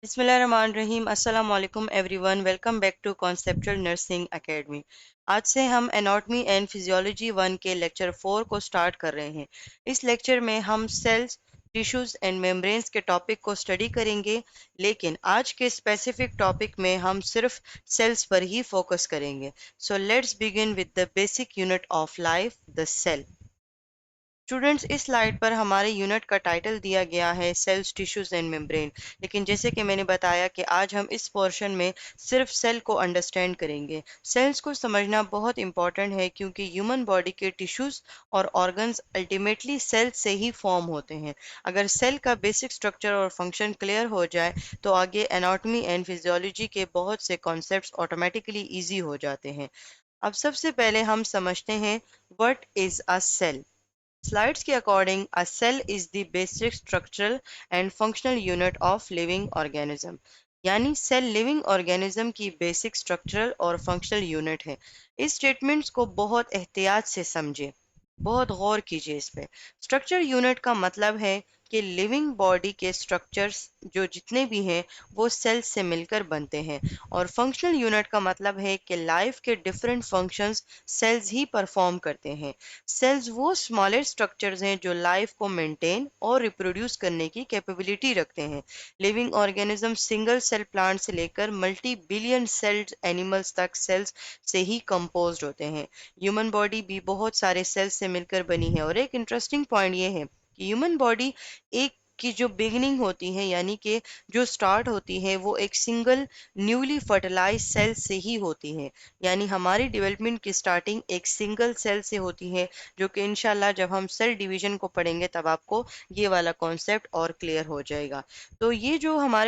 बिस्मिल्लाहिर्रहमानिर्रहीम अस्सलाम वालेकुम everyone welcome back to conceptual nursing academy. आज से हम एनाटॉमी एंड फिजियोलॉजी 1 के लेक्चर 4 को स्टार्ट कर रहे हैं। इस लेक्चर में हम सेल्स, टिश्यूज एंड मेम्ब्रेन्स के टॉपिक को स्टडी करेंगे, लेकिन आज के स्पेसिफिक टॉपिक में हम सिर्फ सेल्स पर ही फोकस करेंगे। So let's begin with the basic unit of life, the cell. Students, इस स्लाइड पर हमारे यूनिट का टाइटल दिया गया है सेल्स, टिश्यूज एंड मेम्ब्रेन। लेकिन जैसे कि मैंने बताया कि आज हम इस पोर्शन में सिर्फ सेल को अंडरस्टैंड करेंगे। सेल्स को समझना बहुत इंपॉर्टेंट है क्योंकि ह्यूमन बॉडी के टिश्यूज और ऑर्गन्स अल्टीमेटली सेल से ही फॉर्म होते हैं। अगर सेल का बेसिक स्ट्रक्चर और फंक्शन क्लियर हो जाए तो आगे एनाटॉमी एंड फिजियोलॉजी के बहुत से कॉन्सेप्ट्स ऑटोमेटिकली ईजी हो जाते हैं। अब सबसे पहले हम समझते हैं what is a cell. Slides के according a cell is the basic structural and functional unit of living organism। यानी सेल लिविंग ऑर्गेनिज्म की बेसिक स्ट्रक्चरल और फंक्शनल यूनिट है। इस स्टेटमेंट्स को बहुत एहतियात से समझे, बहुत गौर कीजिए इस पे। स्ट्रक्चर यूनिट का मतलब है कि लिविंग बॉडी के स्ट्रक्चर्स जो जितने भी हैं वो सेल्स से मिलकर बनते हैं, और फंक्शनल यूनिट का मतलब है कि लाइफ के डिफरेंट फंक्शंस सेल्स ही परफॉर्म करते हैं। सेल्स वो स्मॉलेस्ट स्ट्रक्चर्स हैं जो लाइफ को मेंटेन और रिप्रोड्यूस करने की कैपेबिलिटी रखते हैं। Living organism single cell plant से लेकर मल्टी बिलियन सेल्ड एनिमल्स तक सेल्स से ही कंपोज्ड होते हैं। ह्यूमन बॉडी भी बहुत सारे सेल्स से मिलकर बनी है, और एक इंटरेस्टिंग पॉइंट ये है कि ह्यूमन बॉडी एक की जो बिगनिंग होती है, यानी कि जो स्टार्ट होती है, वो एक सिंगल न्यूली फर्टिलाइज सेल से ही होती है। यानी हमारी डेवलपमेंट की स्टार्टिंग एक सिंगल सेल से होती है, जो कि इंशाल्लाह जब हम सेल डिवीजन को पढ़ेंगे तब आपको ये वाला कॉन्सेप्ट और क्लियर हो जाएगा। तो ये जो हमारे